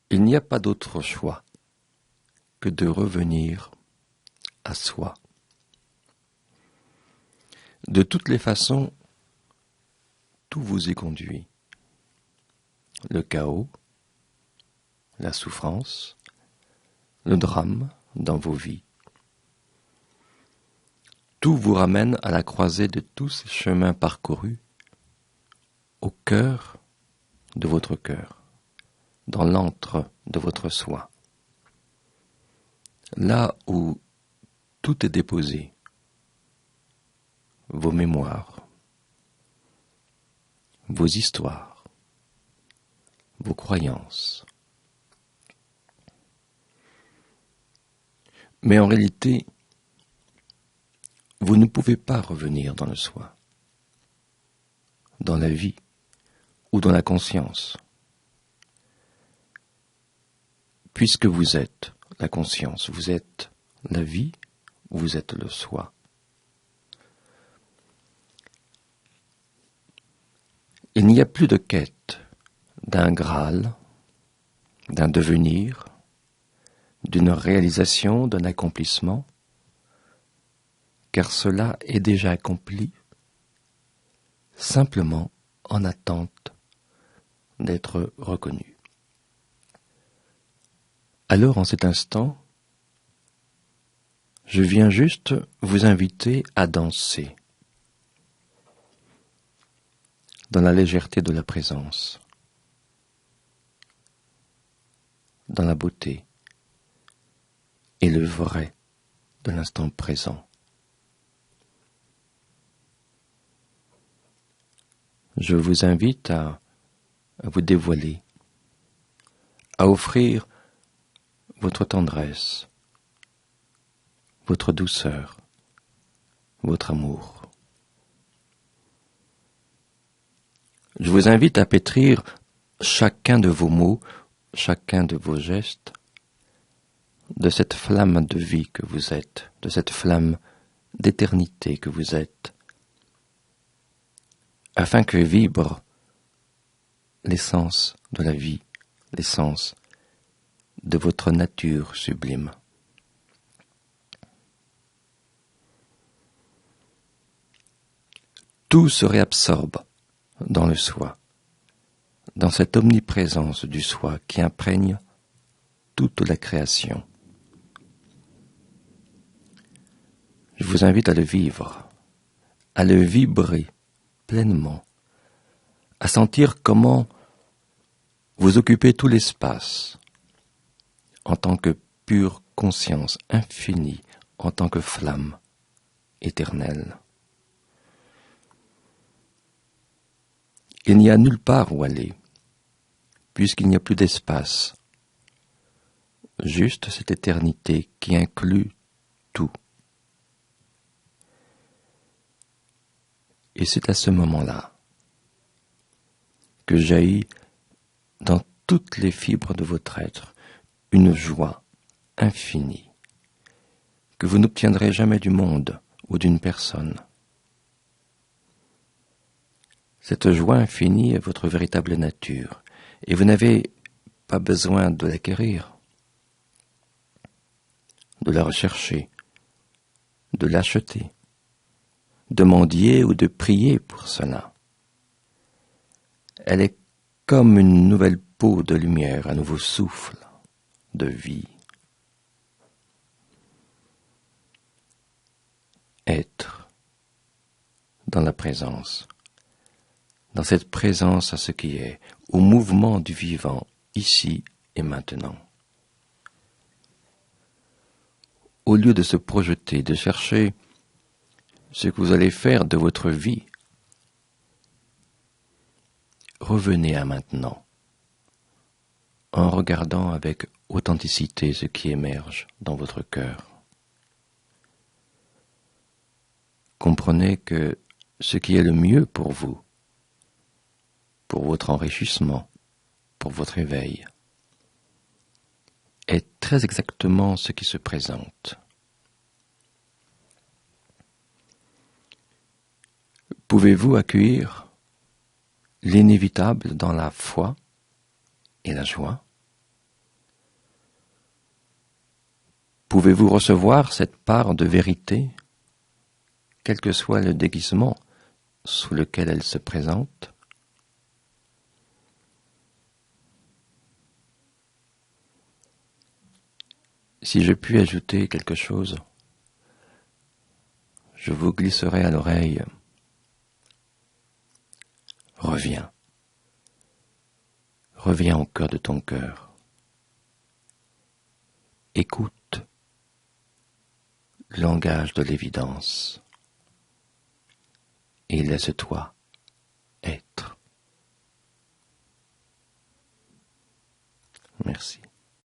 Il n'y a pas d'autre choix que de revenir à soi. De toutes les façons, tout vous y conduit. Le chaos, la souffrance, le drame dans vos vies. Tout vous ramène à la croisée de tous ces chemins parcourus, au cœur de votre cœur, dans l'antre de votre soi. Là où tout est déposé, vos mémoires, vos histoires, vos croyances. Mais en réalité, vous ne pouvez pas revenir dans le soi, dans la vie ou dans la conscience, puisque vous êtes la conscience, vous êtes la vie, vous êtes le soi. Il n'y a plus de quête d'un Graal, d'un devenir, d'une réalisation, d'un accomplissement, car cela est déjà accompli, simplement en attente d'être reconnu. Alors, en cet instant, je viens juste vous inviter à danser dans la légèreté de la présence, dans la beauté et le vrai de l'instant présent. Je vous invite à vous dévoiler, à offrir votre tendresse, votre douceur, votre amour. Je vous invite à pétrir chacun de vos mots, chacun de vos gestes, de cette flamme de vie que vous êtes, de cette flamme d'éternité que vous êtes, afin que vibre l'essence de la vie, l'essence de votre nature sublime. Tout se réabsorbe dans le soi, dans cette omniprésence du soi qui imprègne toute la création. Je vous invite à le vivre, à le vibrer pleinement, à sentir comment vous occupez tout l'espace en tant que pure conscience infinie, en tant que flamme éternelle. Il n'y a nulle part où aller, puisqu'il n'y a plus d'espace, juste cette éternité qui inclut tout. Et c'est à ce moment-là que jaillit dans toutes les fibres de votre être une joie infinie que vous n'obtiendrez jamais du monde ou d'une personne. Cette joie infinie est votre véritable nature et vous n'avez pas besoin de l'acquérir, de la rechercher, de l'acheter, de mendier ou de prier pour cela. Elle est comme une nouvelle peau de lumière, un nouveau souffle de vie. Être dans la présence, dans cette présence à ce qui est, au mouvement du vivant, ici et maintenant. Au lieu de se projeter, de chercher ce que vous allez faire de votre vie, revenez à maintenant, en regardant avec authenticité ce qui émerge dans votre cœur. Comprenez que ce qui est le mieux pour vous, pour votre enrichissement, pour votre éveil, est très exactement ce qui se présente. Pouvez-vous accueillir l'inévitable dans la foi et la joie? Pouvez-vous recevoir cette part de vérité, quel que soit le déguisement sous lequel elle se présente? Si je puis ajouter quelque chose, je vous glisserai à l'oreille. Reviens. Reviens au cœur de ton cœur. Écoute le langage de l'évidence et laisse-toi être. Merci.